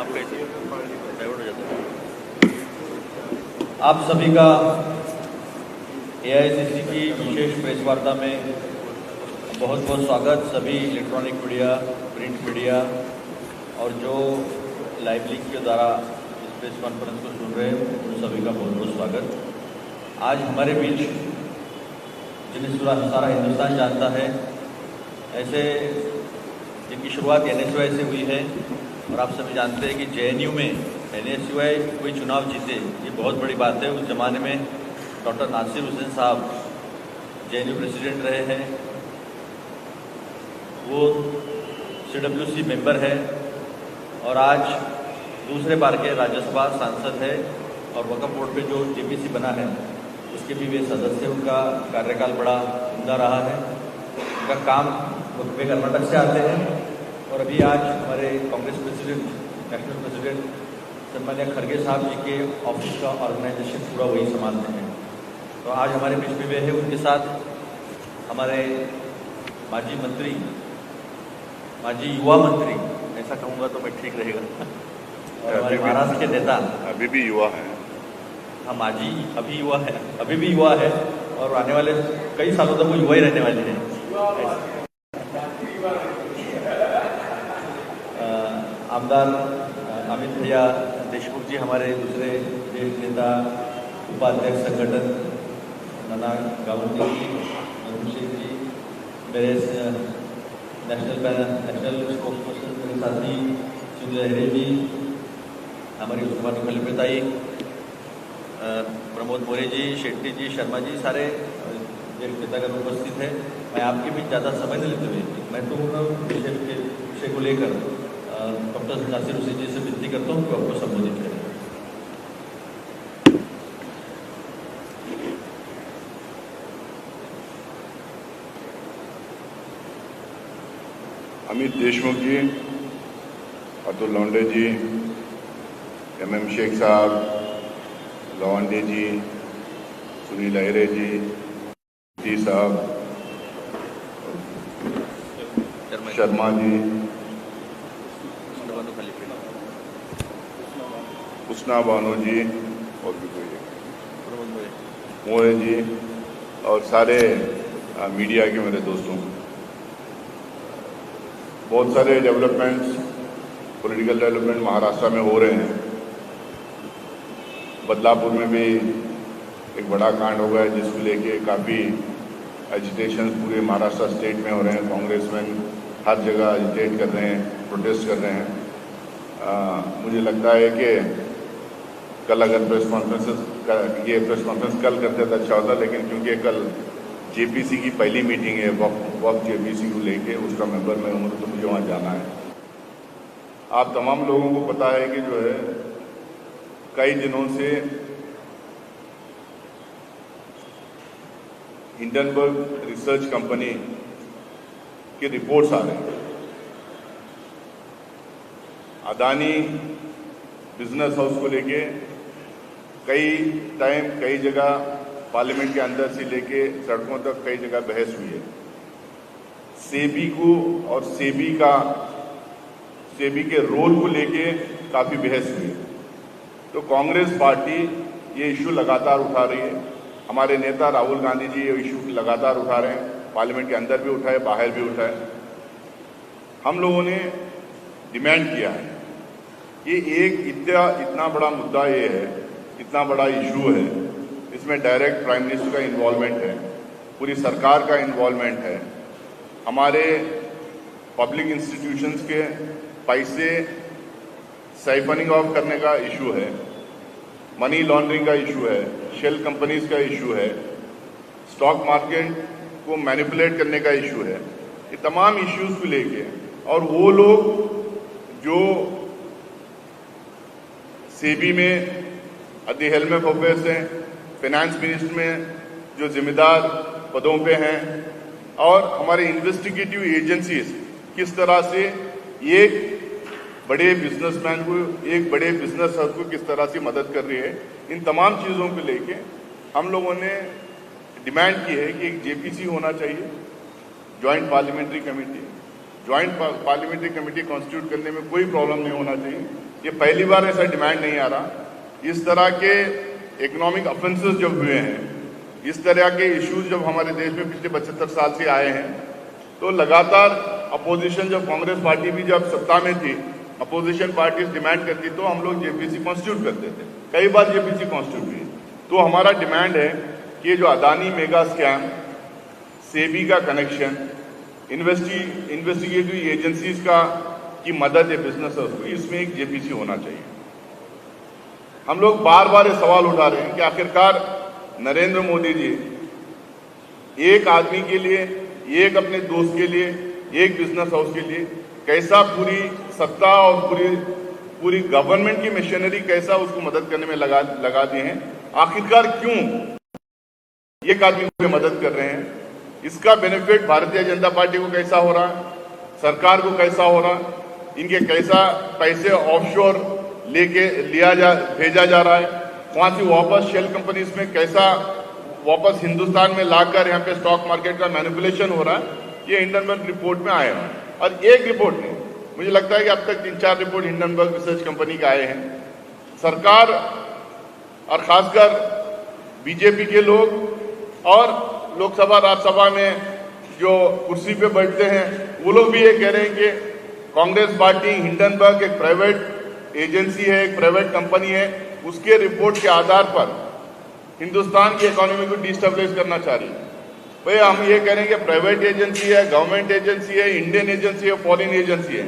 आप कैसे डाइवर्ट हो जाता है। आप सभी का एआईसीसी की विशेष प्रेस वार्ता में बहुत बहुत स्वागत। सभी इलेक्ट्रॉनिक मीडिया, प्रिंट मीडिया और जो लाइव लिंक के द्वारा इस प्रेस कॉन्फ्रेंस को सुन रहे हैं उन सभी का बहुत बहुत स्वागत। आज हमारे बीच जिन्हें सारा हिंदुस्तान जानता है, ऐसे जिनकी शुरुआत एनएसयूआई से हुई है, और आप सभी जानते हैं कि जेएनयू में एनएसयूआई कोई चुनाव जीते ये बहुत बड़ी बात है। उस ज़माने में डॉक्टर नासिर हुसैन साहब जेएनयू प्रेसिडेंट रहे हैं, वो सीडब्ल्यूसी मेंबर है और आज दूसरे बार के राज्यसभा सांसद है, और वक्फ बोर्ड पे जो जेपीसी बना है उसके भी वे सदस्य। उनका कार्यकाल बड़ा उम्दा रहा है। उनका काम वे कर्नाटक से आते हैं, और अभी आज हमारे कांग्रेस प्रेसिडेंट, नेशनल प्रेसिडेंट सन्मान्य खड़गे साहब जी के ऑफिस का ऑर्गेनाइजेशन पूरा वही संभालते हैं। तो आज हमारे बीच में वे हैं। उनके साथ हमारे माजी मंत्री, माजी युवा मंत्री, ऐसा कहूँगा तो मैं ठीक रहेगा, और हमारे महाराष्ट्र के नेता, अभी भी युवा है। हाँ, माजी अभी युवा है, अभी भी युवा है, और आने वाले कई सालों तक वो युवा ही रहने वाले हैं। आमदार अमित भैया देशमुख जी, हमारे दूसरे ज्येष्ठ नेता, उपाध्यक्ष संगठन नाना गावंती जी, अरुण शेख जी, मेरे नेशनल स्पोक्सपर्सन मेरे साथी सुनील लहरे जी, हमारी उस्मानी खलीफताई, प्रमोद मोरे जी, शेट्टी जी, शर्मा जी, सारे ज्येष्ठ नेतागण उपस्थित हैं। मैं आपके बीच ज़्यादा समय नहीं लेते हुए मैं तो विषय को लेकर डॉक्टर नासिर हुसैन जी से विनती करता हूँ कि आपको संबोधित करें। अमित देशमुख जी, अतुल लोंडे जी, एमएम शेख साहब, लवांडे जी, सुनील लहरे जी साहब, शर्मा जी, उस्ना बानो जी, और भी कोई मोरे जी, और सारे मीडिया के मेरे दोस्तों, बहुत सारे डेवलपमेंट्स, पॉलिटिकल डेवलपमेंट महाराष्ट्र में हो रहे हैं। बदलापुर में भी एक बड़ा कांड हो गया जिसको लेके काफ़ी एजिटेशन पूरे महाराष्ट्र स्टेट में हो रहे हैं। कांग्रेसमैन हर जगह एजिटेट कर रहे हैं, प्रोटेस्ट कर रहे हैं। मुझे लगता है कि कल अगर ये प्रेस कॉन्फ्रेंस कल करते तो अच्छा होता, लेकिन क्योंकि कल जेपीसी की पहली मीटिंग है, वक्त जेपीसी को लेके, उसका मेंबर मैं हूँ, तो मुझे वहाँ जाना है। आप तमाम लोगों को पता है कि जो है कई दिनों से हिंडनबर्ग रिसर्च कंपनी की रिपोर्ट्स आ रही हैं। अदानी बिजनेस हाउस को लेके कई जगह पार्लियामेंट के अंदर से लेके सड़कों तक कई जगह बहस हुई है। सेबी को और सेबी के रोल को लेके काफ़ी बहस हुई है। तो कांग्रेस पार्टी ये इशू लगातार उठा रही है। हमारे नेता राहुल गांधी जी ये इशू लगातार उठा रहे हैं, पार्लियामेंट के अंदर भी उठाए, बाहर भी उठाए। हम लोगों ने डिमांड किया है, ये इतना बड़ा मुद्दा ये है, इतना बड़ा इशू है, इसमें डायरेक्ट प्राइम मिनिस्टर का इन्वॉल्वमेंट है, पूरी सरकार का इन्वॉल्वमेंट है, हमारे पब्लिक इंस्टीट्यूशंस के पैसे साइफनिंग ऑफ करने का इशू है, मनी लॉन्ड्रिंग का इशू है, शेल कंपनीज का इशू है, स्टॉक मार्केट को मैनिपुलेट करने का इशू है। ये तमाम इश्यूज को लेके, और वो लोग जो सेबी में at the helm of affairs हैं, फाइनेंस मिनिस्टर में जो जिम्मेदार पदों पे हैं, और हमारे इन्वेस्टिगेटिव एजेंसीज किस तरह से एक बड़े बिजनेसमैन को, एक बड़े बिजनेस को किस तरह से मदद कर रही है, इन तमाम चीज़ों को लेके हम लोगों ने डिमांड की है कि एक जेपीसी होना चाहिए, joint parliamentary committee, joint parliamentary committee constitute करने में कोई प्रॉब्लम नहीं होना चाहिए। ये पहली बार ऐसा डिमांड नहीं आ रहा। इस तरह के इकोनॉमिक ऑफेंसेस जब हुए हैं, इस तरह के इश्यूज जब हमारे देश में पिछले 75 साल से आए हैं, तो लगातार अपोजिशन, जब कांग्रेस पार्टी भी जब सत्ता में थी, अपोजिशन पार्टीज डिमांड करती तो हम लोग जेपीसी कॉन्स्टिट्यूट करते थे। कई बार जेपीसी कॉन्स्टिट्यूट हुई। तो हमारा डिमांड है कि जो अदानी मेगा स्कैम, सेबी का कनेक्शन, इन्वेस्टिगेटिव एजेंसीज की मदद है बिजनेसर्स को, इसमें एक जेपीसी होना चाहिए। हम लोग बार बार ये सवाल उठा रहे हैं कि आखिरकार नरेंद्र मोदी जी एक आदमी के लिए, एक अपने दोस्त के लिए, एक बिजनेस हाउस के लिए कैसा पूरी सत्ता और पूरी गवर्नमेंट की मशीनरी कैसा उसको मदद करने में लगा दिए हैं। आखिरकार क्यों एक आदमी को मदद कर रहे हैं? इसका बेनिफिट भारतीय जनता पार्टी को कैसा हो रहा है, सरकार को कैसा हो रहा है, इनके कैसा पैसे ऑफशोर भेजा जा रहा है, वहां से वापस शेल कंपनीज में कैसा वापस हिंदुस्तान में लाकर यहाँ पे स्टॉक मार्केट का मैनिपुलेशन हो रहा है, ये हिंडनबर्ग रिपोर्ट में आया है। और एक रिपोर्ट नहीं, मुझे लगता है कि अब तक 3-4 रिपोर्ट हिंडनबर्ग रिसर्च कंपनी के आए हैं। सरकार और खासकर बीजेपी के लोग और लोकसभा राज्यसभा में जो कुर्सी पे बैठते हैं, वो लोग भी ये कह रहे हैं कि कांग्रेस पार्टी हिंडनबर्ग एक प्राइवेट एजेंसी है, एक प्राइवेट कंपनी है, उसके रिपोर्ट के आधार पर हिंदुस्तान की इकोनॉमी को डिस्टेबलाइज करना चाह रही है। भाई हम ये कह रहे हैं कि प्राइवेट एजेंसी है, गवर्नमेंट एजेंसी है, इंडियन एजेंसी है, फॉरेन एजेंसी है।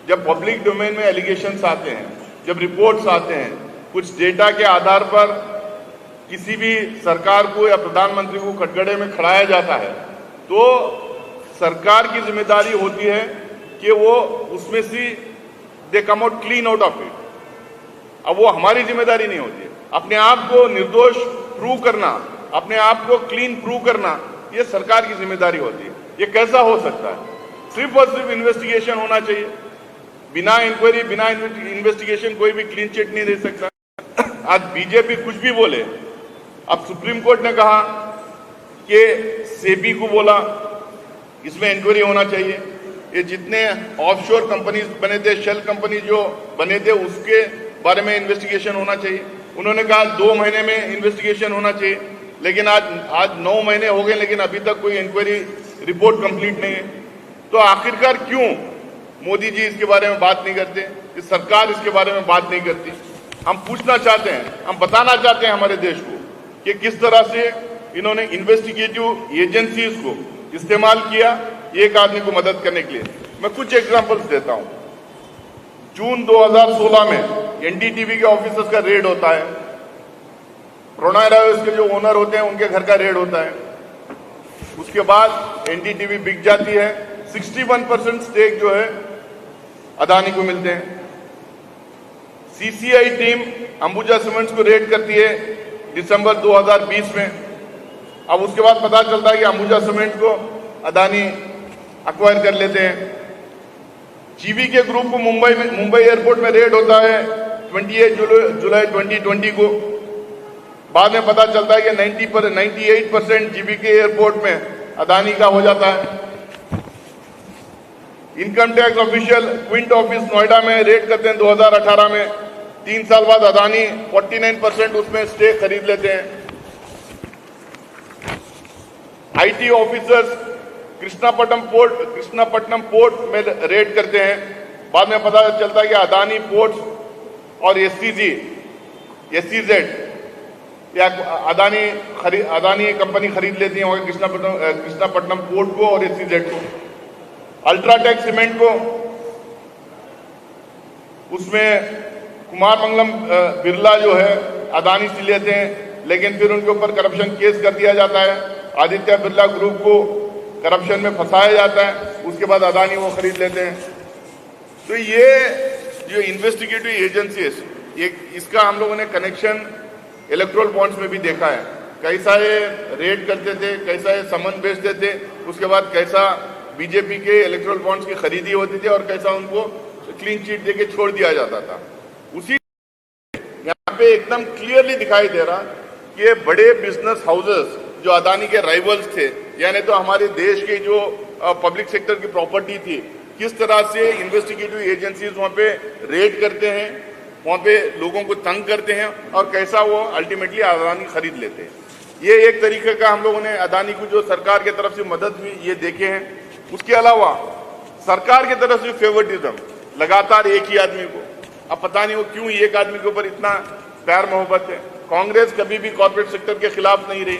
जब पब्लिक डोमेन में एलिगेशंस आते हैं, जब रिपोर्ट्स आते हैं, कुछ डेटा के आधार पर किसी भी सरकार को या प्रधानमंत्री को कटघरे में खड़ाया जाता है, तो सरकार की जिम्मेदारी होती है कि वो उसमें से they come out clean out of it. अब वो हमारी जिम्मेदारी नहीं होती है। अपने आप को निर्दोष प्रूव करना, अपने आप को क्लीन प्रूव करना, ये सरकार की जिम्मेदारी होती है। ये कैसा हो सकता है? सिर्फ और सिर्फ इन्वेस्टिगेशन होना चाहिए। बिना इंक्वायरी, बिना इन्वेस्टिगेशन कोई भी क्लीन चिट नहीं दे सकता। आज बीजेपी कुछ भी बोले, अब सुप्रीम कोर्ट ने कहा कि सेबी को बोला इसमें इंक्वायरी होना चाहिए। ये जितने ऑफशोर कंपनीज बने थे, शेल कंपनी जो बने थे, उसके बारे में इन्वेस्टिगेशन होना चाहिए। उन्होंने कहा 2 महीने में इन्वेस्टिगेशन होना चाहिए, लेकिन आज 9 महीने हो गए, लेकिन अभी तक कोई इंक्वायरी रिपोर्ट कंप्लीट नहीं है। तो आखिरकार क्यों मोदी जी इसके बारे में बात नहीं करते, कि सरकार इसके बारे में बात नहीं करती? हम पूछना चाहते हैं, हम बताना चाहते हैं हमारे देश को कि किस तरह से इन्होंने इन्वेस्टिगेटिव एजेंसीज को इस्तेमाल किया एक आदमी को मदद करने के लिए। मैं कुछ एग्जांपल्स देता हूं। जून 2016 में एनडीटीवी के ऑफिसर्स का रेड होता है, प्रणय राय के जो ओनर होते हैं उनके घर का रेड होता है। उसके बाद एनडीटीवी बिक जाती है, 61% स्टेक जो है अदानी को मिलते हैं। सीसीआई टीम अंबुजा सीमेंट्स को रेड करती है दिसंबर 2020 में। अब उसके बाद पता चलता है कि अंबुजा सीमेंट को अदानी अक्वायर कर लेते हैं। जीवी के ग्रुप को मुंबई एयरपोर्ट में रेड होता है 28 जुलाई 2020 को। बाद में पता चलता है कि 98% जीवी के एयरपोर्ट में अदानी का हो जाता है। Income tax official Quint office Noida में रेड करते हैं 2018 में। 3 साल बाद अदानी 49% उसमें स्टेक खरीद लेते हैं। आईटी ऑफिसर्स कृष्णापट्टनम पोर्ट में रेड करते हैं। बाद में पता चलता है कि अदानी पोर्ट्स और एससीजेड या अदानी कंपनी खरीद लेती है कृष्णापट्टनम पोर्ट को और एससीजेड को। अल्ट्राटेक सीमेंट को उसमें कुमार मंगलम बिरला जो है अदानी से लेते हैं, लेकिन फिर उनके ऊपर करप्शन केस कर दिया जाता है। आदित्य बिरला ग्रुप को करप्शन में फंसाया जाता है, उसके बाद अदानी वो खरीद लेते हैं। तो ये जो इन्वेस्टिगेटिव एजेंसीज, ये इसका हम लोगों ने कनेक्शन इलेक्ट्रोल बॉन्ड्स में भी देखा है। कैसा ये रेड करते थे, कैसा ये समन बेचते थे, उसके बाद कैसा बीजेपी के इलेक्ट्रोल बॉन्ड्स की खरीदी होती थी और कैसा उनको क्लीन चिट देके छोड़ दिया जाता था। उसी यहाँ पे एकदम क्लियरली दिखाई दे रहा कि ये बड़े बिजनेस हाउसेस जो अदानी के राइवल्स थे, यानी तो हमारे देश के जो पब्लिक सेक्टर की प्रॉपर्टी थी, किस तरह से इन्वेस्टिगेटिव एजेंसीज वहां पे रेड करते हैं, वहां पे लोगों को तंग करते हैं और कैसा वो अल्टीमेटली अदानी खरीद लेते हैं। ये एक तरीके का हम लोगों ने अदानी को जो सरकार की तरफ से मदद हुई ये देखे हैं। उसके अलावा सरकार की तरफ से फेवरेटिज्म लगातार एक ही आदमी को, अब पता नहीं वो क्यों एक आदमी के ऊपर इतना प्यार मोहब्बत है। कांग्रेस कभी भी कॉर्पोरेट सेक्टर के खिलाफ नहीं रही,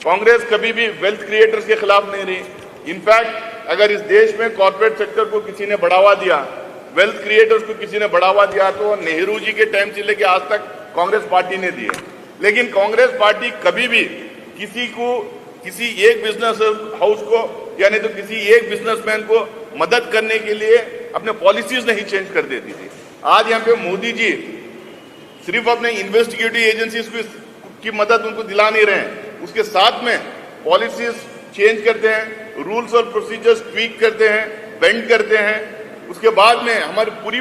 कांग्रेस कभी भी वेल्थ क्रिएटर्स के खिलाफ नहीं रही। इनफैक्ट अगर इस देश में कॉर्पोरेट सेक्टर को किसी ने बढ़ावा दिया, वेल्थ क्रिएटर्स को किसी ने बढ़ावा दिया, तो नेहरू जी के टाइम से लेकर आज तक कांग्रेस पार्टी ने दिए। लेकिन कांग्रेस पार्टी कभी भी किसी को, किसी एक बिजनेस हाउस को यानी तो किसी एक बिजनेसमैन को मदद करने के लिए अपने पॉलिसीज नहीं चेंज कर देती थी। आज यहाँ पे मोदी जी सिर्फ अपने इन्वेस्टिगेटिव एजेंसीज की मदद उनको दिला नहीं रहे हैं, उसके साथ में पॉलिसीज चेंज करते हैं, रूल्स और प्रोसीजर्स ट्वीक करते हैं, बेंड करते हैं। उसके बाद में हमारी पूरी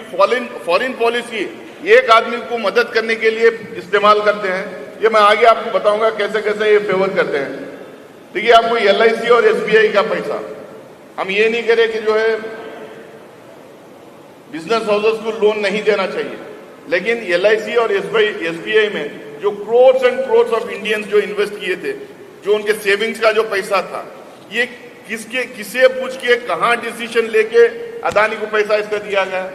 फॉरेन पॉलिसी एक आदमी को मदद करने के लिए इस्तेमाल करते हैं। ये मैं आगे आपको बताऊंगा कैसे कैसे ये फेवर करते हैं। देखिए, आपको LIC और SBI का पैसा, हम ये नहीं करें कि जो है बिजनेस हाउसेस को लोन नहीं देना चाहिए, लेकिन LIC और SBI में जो crores and crores of Indians जो इन्वेस्ट किए थे, जो उनके सेविंग्स का जो पैसा था, ये किसे पूछ के कहां डिसीजन लेके अदानी को पैसा इसका दिया गया।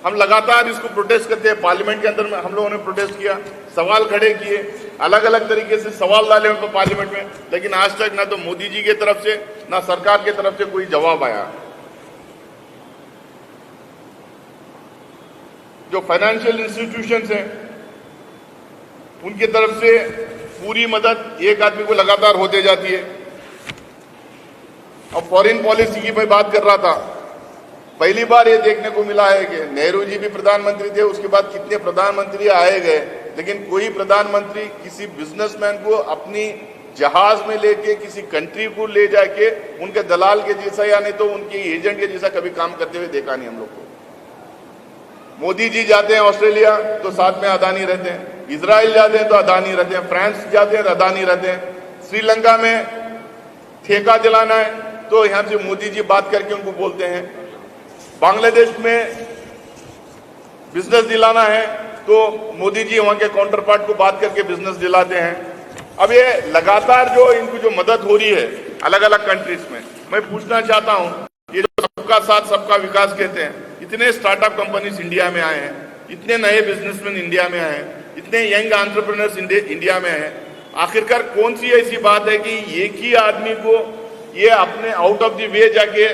हम लगातार इसको प्रोटेस्ट करते हैं। पार्लियामेंट के अंदर में हम लोगों ने प्रोटेस्ट किया, सवाल खड़े किए, अलग अलग तरीके से सवाल डाले उनको पार्लियामेंट में, लेकिन आज तक ना तो मोदी जी की तरफ से ना सरकार की तरफ से कोई जवाब आया। जो फाइनेंशियल इंस्टीट्यूशंस हैं उनकी तरफ से पूरी मदद एक आदमी को लगातार होते जाती है। अब फॉरेन पॉलिसी की मैं बात कर रहा था, पहली बार ये देखने को मिला है कि नेहरू जी भी प्रधानमंत्री थे, उसके बाद कितने प्रधानमंत्री आए गए, लेकिन कोई प्रधानमंत्री किसी बिजनेसमैन को अपनी जहाज में लेके किसी कंट्री को ले जाके उनके दलाल के जैसा या नहीं तो उनके एजेंट के जैसा कभी काम करते हुए देखा नहीं हम लोग को। मोदी जी जाते हैं ऑस्ट्रेलिया तो साथ में अदानी रहते हैं, इजराइल जाते हैं तो अदानी रहते हैं, फ्रांस जाते हैं तो अदानी रहते हैं, श्रीलंका में ठेका दिलाना है तो यहां से मोदी जी बात करके उनको बोलते हैं, बांग्लादेश में बिजनेस दिलाना है तो मोदी जी वहां के काउंटर पार्ट को बात करके बिजनेस दिलाते हैं। अब ये लगातार जो इनको जो मदद हो रही है अलग अलग कंट्रीज में, मैं पूछना चाहता हूं, ये जो सबका साथ सबका विकास कहते हैं, इतने स्टार्टअप कंपनीज इंडिया में आए हैं, इतने नए बिजनेसमैन इंडिया में आए हैं, इतने यंग एंटरप्रेन्योर्स इंडिया में हैं, आखिरकार कौन सी ऐसी बात है कि एक ही आदमी को ये अपने आउट ऑफ द वे जाके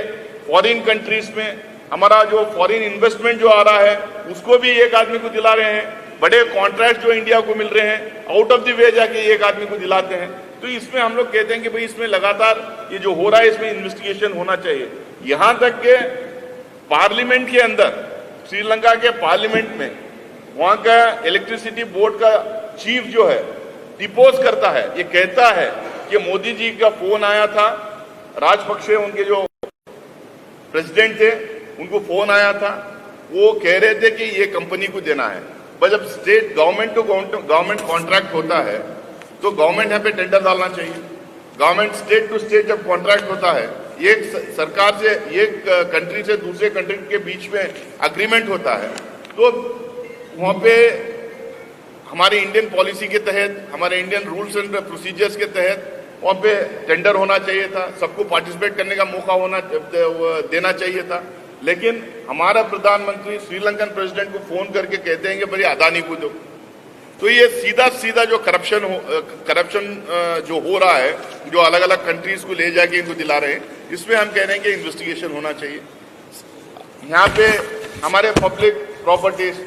फॉरेन कंट्रीज में हमारा जो फॉरेन इन्वेस्टमेंट जो आ रहा है उसको भी एक आदमी को दिला रहे हैं, बड़े कॉन्ट्रैक्ट जो इंडिया को मिल रहे हैं आउट ऑफ द वे जाके एक आदमी को दिलाते हैं। तो इसमें हम लोग कहते हैं कि भाई इसमें लगातार ये जो हो रहा है इसमें इन्वेस्टिगेशन होना चाहिए। यहां तक के पार्लियामेंट के अंदर, श्रीलंका के पार्लियामेंट में वहां का इलेक्ट्रिसिटी बोर्ड का चीफ जो है डिपोज करता है, ये कहता है कि मोदी जी का फोन आया था, राजपक्षे उनके जो प्रेसिडेंट थे उनको फोन आया था, वो कह रहे थे कि ये कंपनी को देना है। बस जब state government to government contract होता है तो गवर्नमेंट यहाँ पे टेंडर डालना चाहिए। गवर्नमेंट स्टेट टू स्टेट जब कॉन्ट्रैक्ट होता है, एक सरकार से एक कंट्री से दूसरे कंट्री के बीच में अग्रीमेंट होता है, तो वहां पे हमारे इंडियन पॉलिसी के तहत, हमारे इंडियन रूल्स एंड प्रोसीजर्स के तहत वहां पे टेंडर होना चाहिए था, सबको पार्टिसिपेट करने का मौका देना चाहिए था। लेकिन हमारा प्रधानमंत्री श्रीलंकन प्रेसिडेंट को फोन करके कहते हैं कि भाई अदानी को दो। तो ये सीधा सीधा जो करप्शन जो हो रहा है, जो अलग अलग कंट्रीज को ले जाके इनको दिला रहे हैं, इसमें हम कह रहे हैं कि इन्वेस्टिगेशन होना चाहिए। यहाँ पे हमारे पब्लिक प्रॉपर्टीज,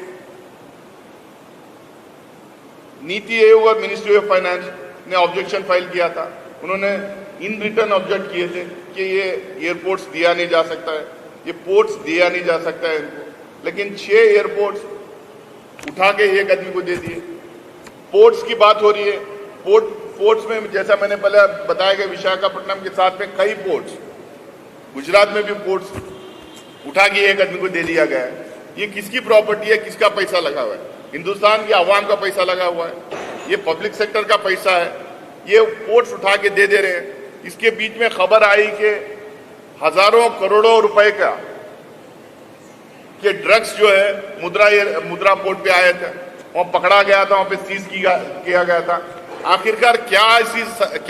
नीति आयोग और मिनिस्ट्री ऑफ फाइनेंस ने ऑब्जेक्शन फाइल किया था। उन्होंने इन रिटर्न ऑब्जेक्ट किए थे कि ये एयरपोर्ट्स दिया नहीं जा सकता है, ये पोर्ट्स दिया नहीं जा सकता है इनको। लेकिन 6 एयरपोर्ट्स उठा के एक आदमी को दे दिए। पोर्ट्स की बात हो रही है, पोर्ट्स में जैसा मैंने पहले बताया कि विशाखापट्टनम के साथ में कई पोर्ट्स, गुजरात में भी पोर्ट्स उठा के एक आदमी को दे दिया गया है। ये किसकी प्रॉपर्टी है, किसका पैसा लगा हुआ है? हिंदुस्तान की आवाम का पैसा लगा हुआ है, ये पब्लिक सेक्टर का पैसा है, ये पोर्ट्स उठा के दे रहे हैं। इसके बीच में खबर आई कि हजारों करोड़ों रुपए का कि ड्रग्स जो है मुद्रा पोर्ट पे आए थे, वहां पकड़ा गया था, वहां पे सीज किया गया था। आखिरकार क्या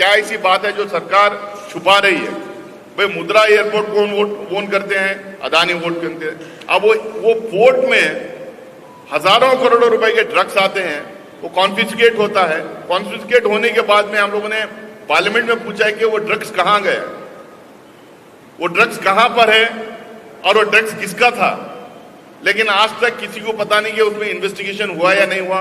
ऐसी बात है जो सरकार छुपा रही है? भाई मुद्रा एयरपोर्ट कौन करते हैं? अदानी वोट करते हैं। अब वो पोर्ट में हजारों करोड़ों रुपए के ड्रग्स आते हैं, वो कॉन्फिस्केट होता है। कॉन्फिस्केट होने के बाद में हम लोगों ने पार्लियामेंट में पूछा है कि वो ड्रग्स कहां गए, वो ड्रग्स कहां पर है और वो ड्रग्स किसका था। लेकिन आज तक किसी को पता नहीं कि उसमें इन्वेस्टिगेशन हुआ या नहीं हुआ,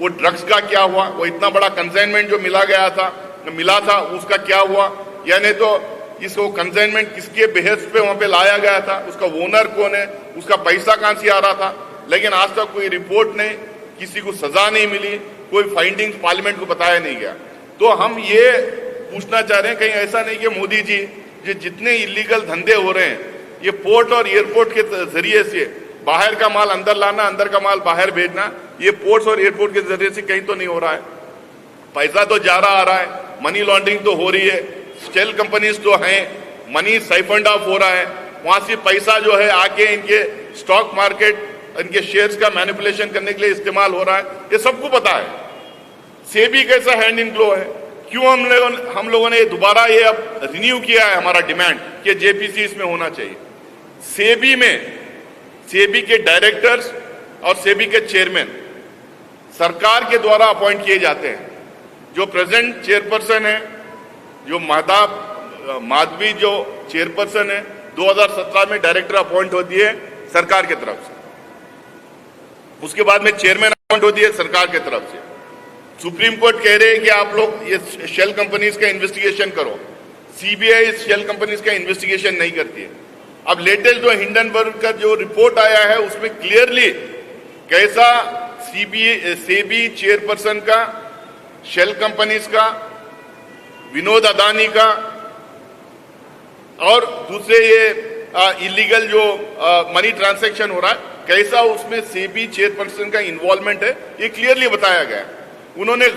वो ड्रग्स का क्या हुआ, वो इतना बड़ा कंसाइनमेंट जो मिला था उसका क्या हुआ, यानी तो इसको कंसाइनमेंट किसके बेहस पे वहां पे लाया गया था, उसका ओनर कौन है, उसका पैसा कहां से आ रहा था। लेकिन आज तक कोई रिपोर्ट नहीं, किसी को सजा नहीं मिली, कोई फाइंडिंग्स पार्लियामेंट को बताया नहीं गया। तो हम ये पूछना चाह रहे हैं कहीं ऐसा नहीं कि मोदी जी ये जितने इलीगल धंधे हो रहे हैं, ये पोर्ट और एयरपोर्ट के जरिए से बाहर का माल अंदर लाना, अंदर का माल बाहर भेजना, ये पोर्ट्स और एयरपोर्ट के जरिए से कहीं तो नहीं हो रहा है। पैसा तो जा रहा आ रहा है, मनी लॉन्ड्रिंग तो हो रही है, शेल कंपनीज तो हैं, मनी साइफंड ऑफ हो रहा है, वहां से पैसा जो है आके इनके स्टॉक मार्केट, इनके शेयर्स का मैनिपुलेशन करने के लिए इस्तेमाल हो रहा है, ये सबको पता है। सेबी कैसा हैंड इन ग्लो है, क्यों हम लोगों ने दोबारा ये अब रिन्यू किया है हमारा डिमांड कि जेपीसी इसमें होना चाहिए। सेबी के डायरेक्टर्स और सेबी के चेयरमैन सरकार के द्वारा अपॉइंट किए जाते हैं। जो प्रेजेंट चेयरपर्सन है, जो माधवी जो चेयरपर्सन है, 2017 में डायरेक्टर अपॉइंट होती है सरकार की तरफ से, उसके बाद में चेयरमैन अपॉइंट होती है सरकार की तरफ से। सुप्रीम कोर्ट कह रहे हैं कि आप लोग ये शेल कंपनीज का इन्वेस्टिगेशन करो, सीबीआई शेल कंपनीज का इन्वेस्टिगेशन नहीं करती है। अब लेटेस्ट जो हिंडनबर्ग का जो रिपोर्ट आया है उसमें क्लियरली कैसा सेबी चेयरपर्सन का, शेल कंपनीज का, विनोद अदानी का और दूसरे ये इलीगल जो मनी ट्रांजैक्शन हो रहा है, कैसा उसमें सेबी चेयरपर्सन का इन्वॉल्वमेंट है, ये क्लियरली बताया गया है। उन्होंने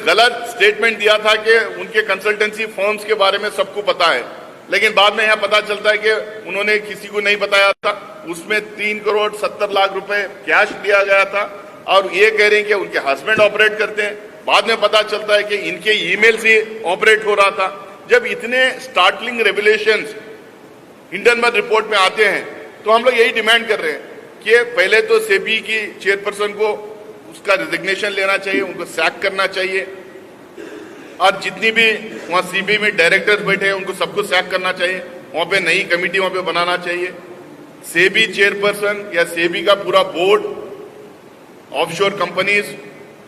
गलत स्टेटमेंट दिया था कि उनके कंसल्टेंसी फर्म्स के बारे में सबको पता है, लेकिन बाद में यहां पता चलता है कि उन्होंने किसी को नहीं बताया था। उसमें 3 करोड़ 70 लाख रुपए कैश दिया गया था और ये कह रहे हैं कि उनके हस्बैंड ऑपरेट करते हैं। बाद में पता चलता है कि इनके ईमेल से ऑपरेट हो रहा था। जब इतने स्टार्टलिंग रेवलेशंस हिंडनबर्ग रिपोर्ट में आते हैं तो हम लोग यही डिमांड कर रहे हैं कि पहले तो सेबी की चेयरपर्सन को उसका रिजिग्नेशन लेना चाहिए, उनको सैक करना चाहिए, और जितनी भी वहां सीबी में डायरेक्टर्स बैठे हैं उनको सबको सैक करना चाहिए, वहां पे नई कमेटी वहां पे बनाना चाहिए। सेबी चेयरपर्सन या सेबी का पूरा board, offshore companies,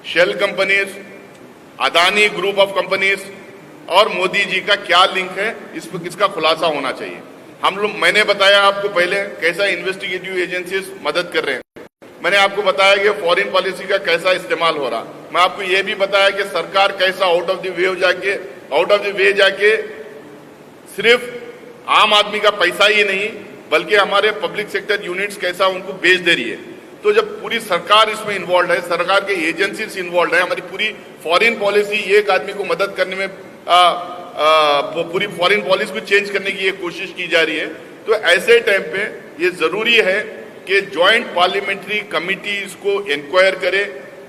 shell companies, Adani group of companies और मोदी जी का क्या लिंक है, इसका खुलासा होना चाहिए। मैंने बताया आपको पहले कैसा इन्वेस्टिगेटिव एजेंसीज मदद कर रहे हैं, मैंने आपको बताया कि फॉरेन पॉलिसी का कैसा इस्तेमाल हो रहा, मैं आपको यह भी बताया कि सरकार कैसा आउट ऑफ द वे जाके सिर्फ आम आदमी का पैसा ही नहीं बल्कि हमारे पब्लिक सेक्टर यूनिट्स कैसा उनको बेच दे रही है। तो जब पूरी सरकार इसमें इन्वॉल्व है, सरकार के एजेंसीज इन्वॉल्व है, हमारी पूरी फॉरेन पॉलिसी एक आदमी को मदद करने में पूरी फॉरेन पॉलिसी को चेंज करने की एक कोशिश की जा रही है, तो ऐसे टाइम पे ये जरूरी है कि ज्वाइंट पार्लियामेंट्री कमेटी इसको इंक्वायर करे,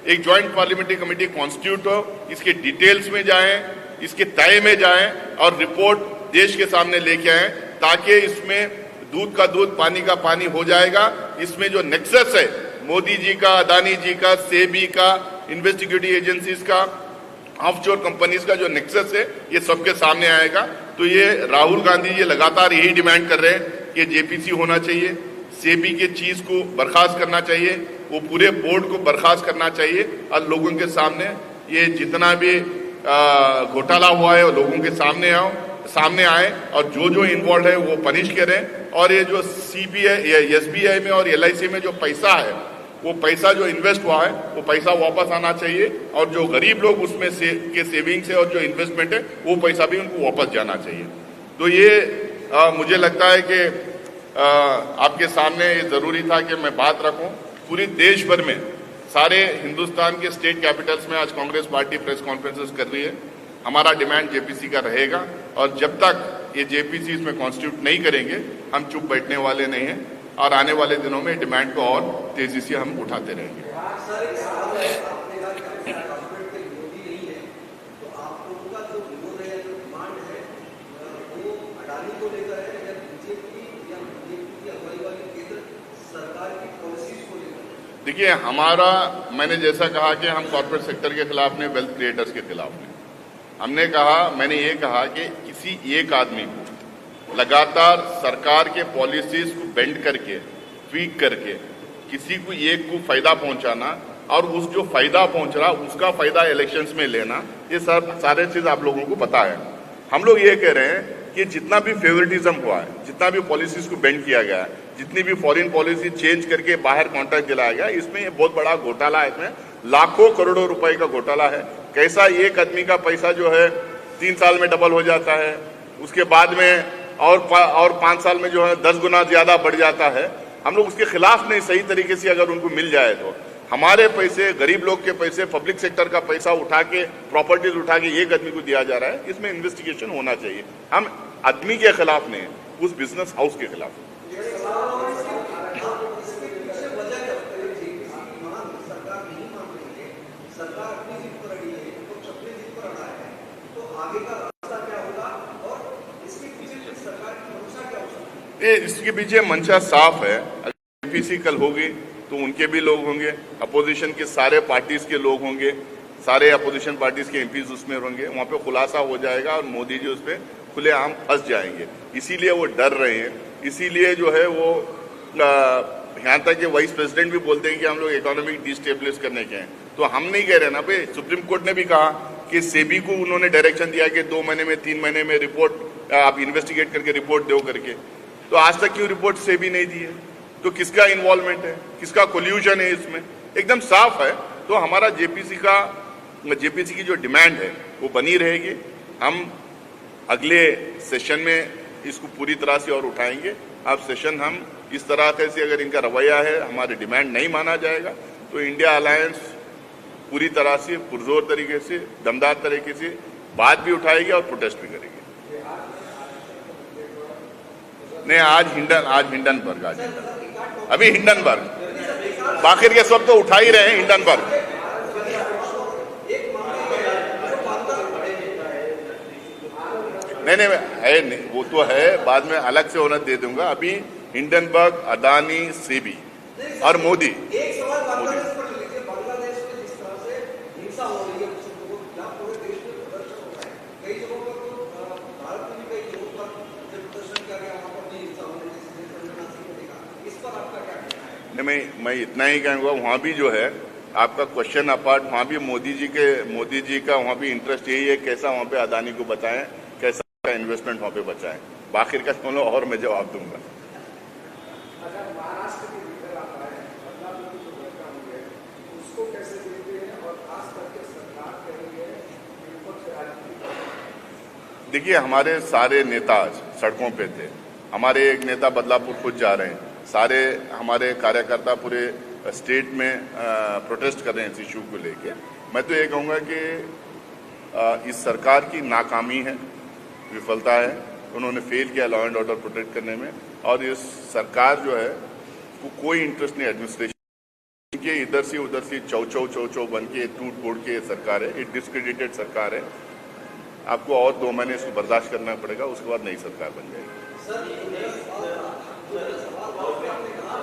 एक ज्वाइंट पार्लियामेंट्री कमेटी कॉन्स्टिट्यूट हो, इसके डिटेल्स में जाएं, इसके तय में जाएं और रिपोर्ट देश के सामने लेके आए, ताकि इसमें दूध का दूध पानी का पानी हो जाएगा। इसमें जो नेक्सस है मोदी जी का, अदानी जी का, सेबी का, इन्वेस्टिगेटिव एजेंसीज का, ऑफशोर कंपनीज का जो नेक्सस है, ये सबके सामने आएगा। तो ये राहुल गांधी जी लगातार यही डिमांड कर रहे हैं कि जेपीसी होना चाहिए, सेबी के चीज को बर्खास्त करना चाहिए, वो पूरे बोर्ड को बर्खास्त करना चाहिए और लोगों के सामने ये जितना भी घोटाला हुआ है वो लोगों के सामने आए और जो इन्वॉल्व है वो पनिश करें। और ये जो सीबीआई या एसबीआई में और एलआईसी में जो पैसा है, वो पैसा जो इन्वेस्ट हुआ है वो पैसा वापस आना चाहिए, और जो गरीब लोग उसमें के सेविंग्स है और जो इन्वेस्टमेंट है वो पैसा भी उनको वापस जाना चाहिए। तो ये मुझे लगता है कि आपके सामने ये जरूरी था कि मैं बात रखूं। पूरी देश भर में सारे हिंदुस्तान के स्टेट कैपिटल्स में आज कांग्रेस पार्टी प्रेस कॉन्फ्रेंसेस कर रही है। हमारा डिमांड जेपीसी का रहेगा, और जब तक ये जेपीसी इसमें कॉन्स्टिट्यूट नहीं करेंगे हम चुप बैठने वाले नहीं हैं और आने वाले दिनों में डिमांड को और तेजी से हम उठाते रहेंगे। देखिए, मैंने जैसा कहा कि हम कॉर्पोरेट सेक्टर के खिलाफ नहीं, वेल्थ क्रिएटर्स के खिलाफ नहीं। मैंने ये कहा कि किसी एक आदमी को लगातार सरकार के पॉलिसीज को बेंड करके, ट्वीक करके किसी को एक को फायदा पहुंचाना और उस जो फायदा पहुंच रहा उसका फायदा इलेक्शंस में लेना, ये सारे चीज आप लोगों को पता है। हम लोग ये कह रहे हैं कि जितना भी फेवरेटिज्म हुआ है, जितना भी पॉलिसीज को बेंड किया गया है, जितनी भी फॉरेन पॉलिसी चेंज करके बाहर कॉन्ट्रैक्ट दिलाया गया, इसमें ये बहुत बड़ा घोटाला है। इसमें लाखों करोड़ों रुपए का घोटाला है। कैसा एक आदमी का पैसा जो है 3 साल में डबल हो जाता है, उसके बाद में और 5 साल में जो है 10 गुना ज्यादा बढ़ जाता है। हम लोग उसके खिलाफ नहीं, सही तरीके से अगर उनको मिल जाए तो हमारे पैसे, गरीब लोग के पैसे, पब्लिक सेक्टर का पैसा उठा के, प्रॉपर्टीज उठा के एक आदमी को दिया जा रहा है, इसमें इन्वेस्टिगेशन होना चाहिए। हम आदमी के खिलाफ नहीं, उस बिजनेस हाउस के खिलाफ। इसके पीछे मंशा साफ है। अगर एपीसी कल होगी तो उनके भी लोग होंगे, अपोजिशन के सारे पार्टीज के लोग होंगे, सारे अपोजिशन पार्टीज के एमपीज उसमें होंगे। वहां पे खुलासा हो जाएगा और मोदी जी उसमें खुलेआम फंस जाएंगे। इसीलिए वो डर रहे हैं। इसीलिए जो है वो यहाँ तक कि वाइस प्रेसिडेंट भी बोलते हैं कि हम लोग इकोनॉमिक डिस्टेबलिश करने के हैं। तो हम नहीं कह रहे ना भाई, सुप्रीम कोर्ट ने भी कहा कि सेबी को उन्होंने डायरेक्शन दिया कि 2 महीने में, 3 महीने में रिपोर्ट आप इन्वेस्टिगेट करके रिपोर्ट दो करके। तो आज तक क्यों रिपोर्ट सेबी नहीं दी है? तो किसका इन्वॉल्वमेंट है, किसका कोल्यूजन है इसमें? एकदम साफ है। तो हमारा जेपीसी की जो डिमांड है वो बनी रहेगी। हम अगले सेशन में इसको पूरी तरह से और उठाएंगे। अब सेशन हम इस तरह से, अगर इनका रवैया है, हमारी डिमांड नहीं माना जाएगा तो इंडिया अलायंस पूरी तरह से, पुरजोर तरीके से, दमदार तरीके से बात भी उठाएगी और प्रोटेस्ट भी करेगी। नहीं, आज हिंडनबर्ग, अभी हिंडनबर्ग, बाकी के सब तो उठा ही रहे हैं हिंडनबर्ग। नहीं है, नहीं, वो तो है, बाद में अलग से होना दे दूंगा। अभी हिंडनबर्ग, अदानी, सेबी और मोदी। मैं इतना ही कहूँगा, वहाँ भी जो है आपका क्वेश्चन अपार्ट, वहाँ भी मोदी जी का वहाँ भी इंटरेस्ट यही है, कैसा वहाँ पे अदानी को बचाएं, कैसा इन्वेस्टमेंट वहाँ पे बचाएं। बाकी का सुनो और मैं जवाब दूंगा। देखिए, हमारे सारे नेता सड़कों पे थे। हमारे एक नेता बदलापुर खुद जा रहे हैं। सारे हमारे कार्यकर्ता पूरे स्टेट में प्रोटेस्ट कर रहे हैं इस इशू को लेके। मैं तो ये कहूँगा कि इस सरकार की नाकामी है, विफलता है। उन्होंने फेल किया लॉ एंड ऑर्डर प्रोटेक्ट करने में। और इस सरकार जो है वो कोई इंटरेस्ट नहीं एडमिनिस्ट्रेशन के, इधर से उधर से चौ बन के टूट फोड़ के सरकार है। एक डिस्क्रेडिटेड सरकार है। आपको और 2 महीने इसको बर्दाश्त करना पड़ेगा, उसके बाद नई सरकार बन जाएगी।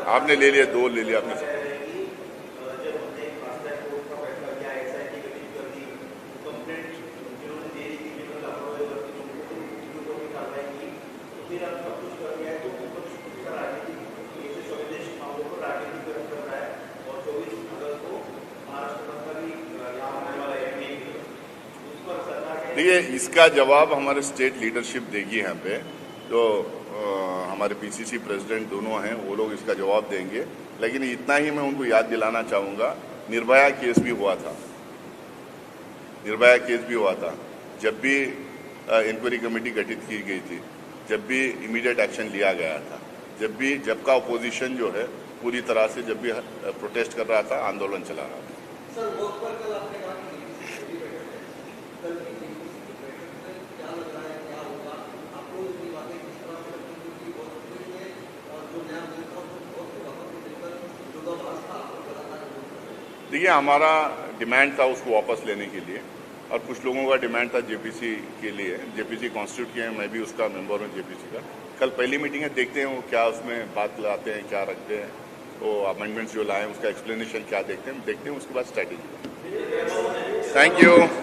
आपने ले लिया, 2 ले लिया आपने। देखिए, इसका जवाब हमारे स्टेट लीडरशिप देगी यहाँ पे। तो हमारे पीसीसी प्रेसिडेंट दोनों हैं, वो लोग इसका जवाब देंगे। लेकिन इतना ही मैं उनको याद दिलाना चाहूँगा, निर्भया केस भी हुआ था। निर्भया केस भी हुआ था। जब भी इंक्वायरी कमेटी गठित की गई थी, जब भी इमीडिएट एक्शन लिया गया था, जब का अपोजिशन जो है पूरी तरह से जब भी प्रोटेस्ट कर रहा था, आंदोलन चला रहा था। सर, वोट पर कल आपने कहा कि देखिए, हमारा डिमांड था उसको वापस लेने के लिए, और कुछ लोगों का डिमांड था जेपीसी के लिए। जेपीसी कॉन्स्टिट्यूट किए हैं, मैं भी उसका मेंबर हूँ जेपीसी का। कल पहली मीटिंग है, देखते हैं वो क्या उसमें बात लाते हैं, क्या रखते हैं, वो अमेंडमेंट्स जो लाए हैं उसका एक्सप्लेनेशन क्या देखते हैं उसके बाद स्ट्रैटेजी। Thank you.